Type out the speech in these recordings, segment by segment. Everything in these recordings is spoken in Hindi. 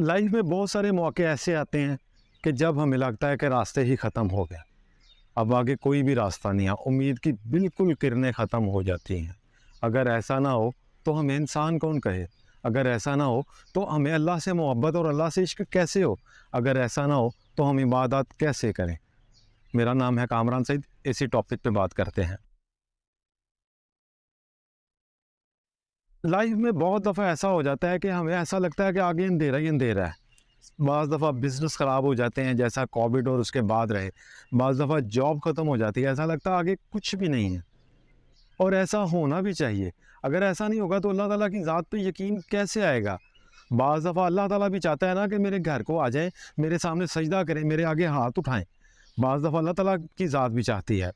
लाइफ में बहुत सारे मौके ऐसे आते हैं कि जब हमें लगता है कि रास्ते ही ख़त्म हो गए, अब आगे कोई भी रास्ता नहीं है, उम्मीद की बिल्कुल किरणें ख़त्म हो जाती हैं। अगर ऐसा ना हो तो हमें इंसान कौन कहे? अगर ऐसा ना हो तो हमें अल्लाह से मोहब्बत और अल्लाह से इश्क कैसे हो? अगर ऐसा ना हो तो हम इबादत कैसे करें? मेरा नाम है कामरान सईद, इसी टॉपिक पे बात करते हैं। लाइफ में बहुत दफ़ा ऐसा हो जाता है कि हमें ऐसा लगता है कि आगे अंधेरा ही अंधेरा है। बाज़ दफ़ा बिज़नेस ख़राब हो जाते हैं, जैसा कोविड और उसके बाद रहे। बाज़ दफ़ा जॉब ख़त्म हो जाती है, ऐसा लगता है आगे कुछ भी नहीं है, और ऐसा होना भी चाहिए। अगर ऐसा नहीं होगा तो अल्लाह ताला की ज़ात पे यकीन कैसे आएगा? बाज़ दफ़ा अल्लाह ताला भी चाहता है ना कि मेरे घर को आ जाएँ, मेरे सामने सजदा करें, मेरे आगे हाथ उठाएँ। बाज़ दफ़ा अल्लाह ताला की ज़ात भी चाहती है।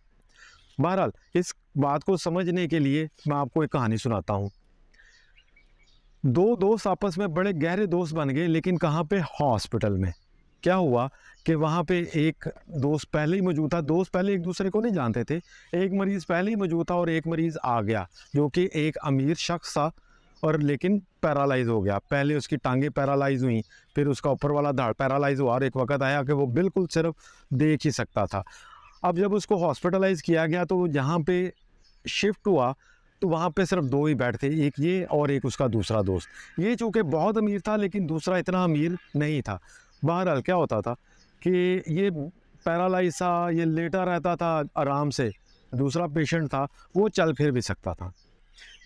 बहरहाल, इस बात को समझने के लिए मैं आपको एक कहानी सुनाता हूँ। दो दोस्त आपस में बड़े गहरे दोस्त बन गए, लेकिन कहाँ पे? हॉस्पिटल में। क्या हुआ कि वहाँ पे एक दोस्त पहले ही मौजूद था। दोस्त पहले एक दूसरे को नहीं जानते थे। एक मरीज़ पहले ही मौजूद था और एक मरीज़ आ गया, जो कि एक अमीर शख्स था, और लेकिन पैरालाइज़ हो गया। पहले उसकी टांगें पैरालाइज़ हुई, फिर उसका ऊपर वाला धड़ पैरालाइज़ हुआ, और एक वक़्त आया कि वो बिल्कुल सिर्फ़ देख ही सकता था। अब जब उसको हॉस्पिटलाइज़ किया गया तो जहाँ पे शिफ्ट हुआ, तो वहाँ पे सिर्फ 2 ही बेड थे, एक ये और एक उसका दूसरा दोस्त। ये चूँकि बहुत अमीर था, लेकिन दूसरा इतना अमीर नहीं था। बहरहाल क्या होता था कि ये पैरालाइज़ था, ये लेटा रहता था आराम से। दूसरा पेशेंट था, वो चल फिर भी सकता था।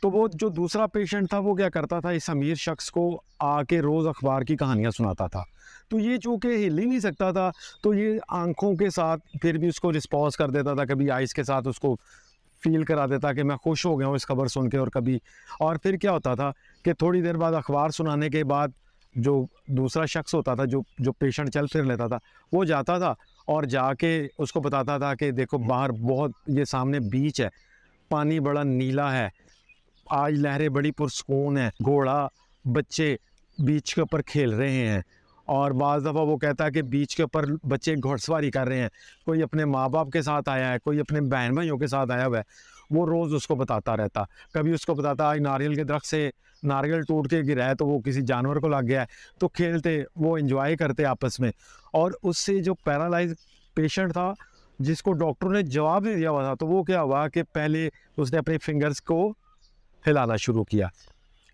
तो वो जो दूसरा पेशेंट था, वो क्या करता था, इस अमीर शख्स को आके रोज़ अखबार की कहानियाँ सुनाता था। तो ये चूँकि हिल ही नहीं सकता था, तो ये आँखों के साथ फिर भी उसको रिस्पॉन्स कर देता था, कभी आइज़ के साथ उसको फ़ील करा देता कि मैं खुश हो गया हूँ इस खबर सुन के, और कभी। और फिर क्या होता था कि थोड़ी देर बाद अखबार सुनाने के बाद जो दूसरा शख्स होता था, जो जो पेशेंट चल फिर लेता था, वो जाता था और जाके उसको बताता था कि देखो बाहर बहुत, ये सामने बीच है, पानी बड़ा नीला है, आज लहरें बड़ी पुरसकून हैं, घोड़ा, बच्चे बीच के ऊपर खेल रहे हैं। और बाज़ दफ़ा वो कहता है कि बीच के ऊपर बच्चे घुड़सवारी कर रहे हैं, कोई अपने माँ-बाप के साथ आया है, कोई अपने बहन-भाइयों के साथ आया हुआ है। वो रोज़ उसको बताता रहता। कभी उसको बताता, आज नारियल के दरख्त से नारियल टूट के गिरा है, तो वो किसी जानवर को लग गया है। तो खेलते, वो एन्जॉय करते आपस में। और उससे जो पैरालाइज़ पेशेंट था, जिसको डॉक्टरों ने जवाब नहीं दिया हुआ था, तो वो क्या हुआ कि पहले उसने अपने फिंगर्स को हिलाना शुरू किया।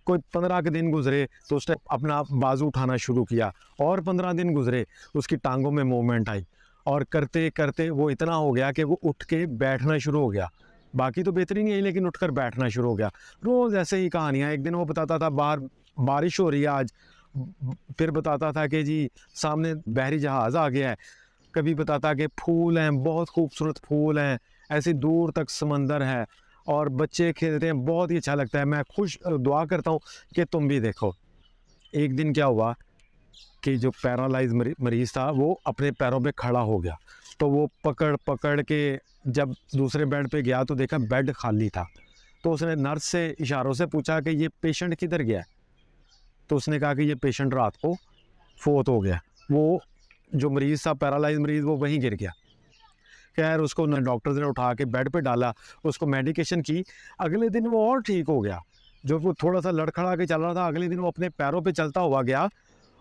कोई 15 के दिन गुज़रे तो उसने अपना बाजू उठाना शुरू किया, और 15 दिन गुज़रे, उसकी टाँगों में मूवमेंट आई, और करते-करते वो इतना हो गया कि वो उठ के बैठना शुरू हो गया। बाकी तो बेहतरी नहीं आई, लेकिन उठकर बैठना शुरू हो गया। रोज़ ऐसे ही कहानियाँ। एक दिन वो बताता था बाहर बारिश हो रही है आज, फिर बताता था कि जी सामने बहरी जहाज़ आ गया है। कभी बताता कि फूल हैं, बहुत खूबसूरत फूल हैं, ऐसे दूर तक समंदर है, और बच्चे खेलते हैं, बहुत ही अच्छा लगता है। मैं दुआ करता हूँ कि तुम भी देखो। एक दिन क्या हुआ कि जो पैरालाइज़ मरीज़ था, वो अपने पैरों पे खड़ा हो गया। तो वो पकड़-पकड़ के जब दूसरे बेड पे गया, तो देखा बेड खाली था। तो उसने नर्स से इशारों से पूछा कि ये पेशेंट किधर गया है? तो उसने कहा कि ये पेशेंट रात को फ़ौत हो गया। वो जो मरीज़ था, पैरालाइज़ मरीज़, वो वहीं गिर गया। खैर उसको न डॉक्टर्स ने उठा के बेड पे डाला, उसको मेडिकेशन की। अगले दिन वो और ठीक हो गया। जो वो थोड़ा-सा लड़खड़ा के चल रहा था, अगले दिन वो अपने पैरों पे चलता हुआ गया,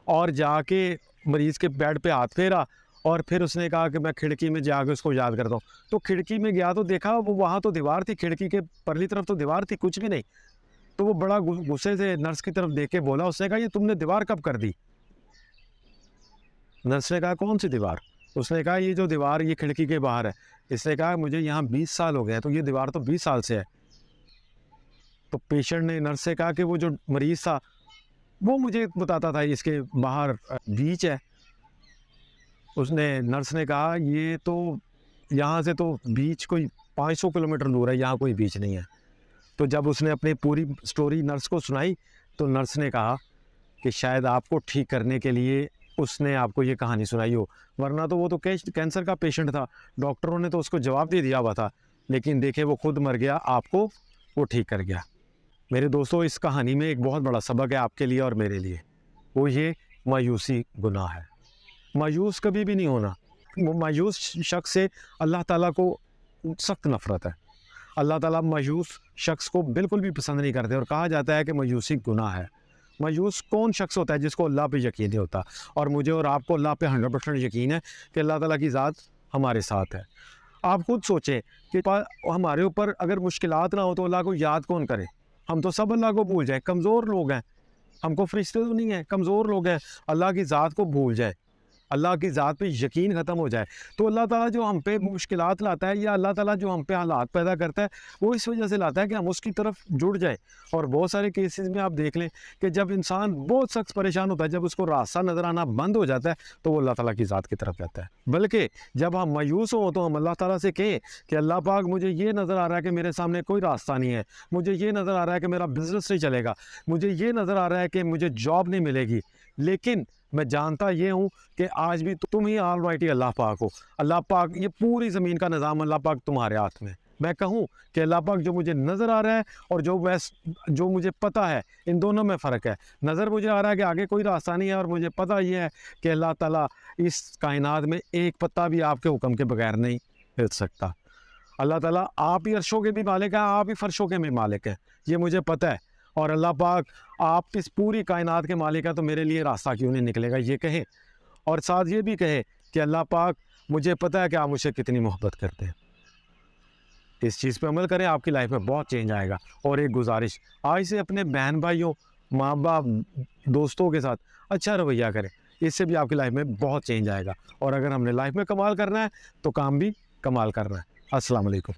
और जाके मरीज़ के बेड पे हाथ फेरा, और फिर उसने कहा कि मैं खिड़की में जाके उसको याद करता हूँ। तो खिड़की में गया तो देखा, वो वहाँ तो दीवार थी, खिड़की के परली तरफ तो दीवार थी, कुछ भी नहीं। तो वो बड़ा गुस्से से नर्स की तरफ देख के बोला, उसने कहा, "ये तुमने दीवार कब कर दी?" नर्स ने कहा, "कौन सी दीवार?" उसने कहा, "ये जो दीवार, ये खिड़की के बाहर है।" इसने कहा, "मुझे यहाँ 20 साल हो गए हैं, तो ये दीवार तो 20 साल से है।" तो पेशेंट ने नर्स से कहा कि वो जो मरीज़ था, वो मुझे बताता था इसके बाहर बीच है। उसने नर्स ने कहा, "ये तो यहाँ से तो बीच कोई 500 किलोमीटर दूर है, यहाँ कोई बीच नहीं है।" तो जब उसने अपनी पूरी स्टोरी नर्स को सुनाई, तो नर्स ने कहा कि शायद आपको ठीक करने के लिए उसने आपको ये कहानी सुनाई हो, वरना तो वो तो कैंसर का पेशेंट था। डॉक्टरों ने तो उसको जवाब दे दिया हुआ था, लेकिन देखे वो खुद मर गया, आपको वो ठीक कर गया। मेरे दोस्तों, इस कहानी में एक बहुत बड़ा सबक है आपके लिए और मेरे लिए। वो ये, मायूसी गुनाह है। मायूस कभी भी नहीं होना। वो मायूस शख्स से अल्लाह ताला को सख्त नफ़रत है। अल्लाह ताला मायूस शख्स को बिल्कुल भी पसंद नहीं करते, और कहा जाता है कि मायूसी गुनाह है। मायूस कौन शख्स होता है जिसको अल्लाह पे यकीन नहीं होता? और मुझे और आपको अल्लाह पे 100% यकीन है कि अल्लाह ताला की ज़ात हमारे साथ है। आप खुद सोचें कि हमारे ऊपर अगर मुश्किलात ना हो तो अल्लाह को याद कौन करे? हम तो सब अल्लाह को भूल जाए, कमज़ोर लोग हैं। हमको फरिश्ते तो नहीं हैं, कमज़ोर लोग हैं। अल्लाह की ज़ात को भूल जाए, अल्लाह की ज़ात पे यकीन ख़त्म हो जाए, तो अल्लाह ताला जो हम पे मुश्किलात लाता है या अल्लाह ताला जो हम पे हालात पैदा करता है, वो इस वजह से लाता है कि हम उसकी तरफ जुड़ जाए। और बहुत सारे केसेस में आप देख लें कि जब इंसान बहुत सख्त परेशान होता है, जब उसको रास्ता नज़र आना बंद हो जाता है, तो वो अल्लाह ताला की ज़ात की तरफ जाता है। बल्कि जब हम मायूस हों तो हम अल्लाह ताला से कहें कि अल्लाह पाक, मुझे ये नज़र आ रहा है कि मेरे सामने कोई रास्ता नहीं है, मुझे ये नज़र आ रहा है कि मेरा बिज़नेस नहीं चलेगा, मुझे ये नज़र आ रहा है कि मुझे जॉब नहीं मिलेगी, लेकिन मैं जानता ये हूँ कि आज भी तुम ही ऑलमाइटी अल्लाह पाक हो। अल्लाह पाक, ये पूरी ज़मीन का निज़ाम अल्लाह पाक तुम्हारे हाथ में। मैं कहूँ कि अल्लाह पाक, जो मुझे नज़र आ रहा है और जो मुझे पता है, इन दोनों में फ़र्क है। नज़र मुझे आ रहा है कि आगे कोई रास्ता नहीं है, और मुझे पता ये है कि अल्लाह ताला इस कायनात में एक पत्ता भी आपके हुक्म के बगैर नहीं हिल सकता। अल्लाह ताला आप ही अर्शों के भी मालिक है, आप ही फ़र्शों के भी मालिक है, ये मुझे पता है। और अल्लाह पाक, आप इस पूरी कायनात के मालिक हैं, तो मेरे लिए रास्ता क्यों नहीं निकलेगा, ये कहें। और साथ ये भी कहे कि अल्लाह पाक, मुझे पता है कि आप मुझसे कितनी मोहब्बत करते हैं। इस चीज़ पे अमल करें, आपकी लाइफ में बहुत चेंज आएगा। और एक गुजारिश, आज से अपने बहन भाइयों, माँ बाप, दोस्तों के साथ अच्छा रवैया करें, इससे भी आपकी लाइफ में बहुत चेंज आएगा। और अगर हमने लाइफ में कमाल करना है तो काम भी कमाल करना है। अस्सलाम वालेकुम।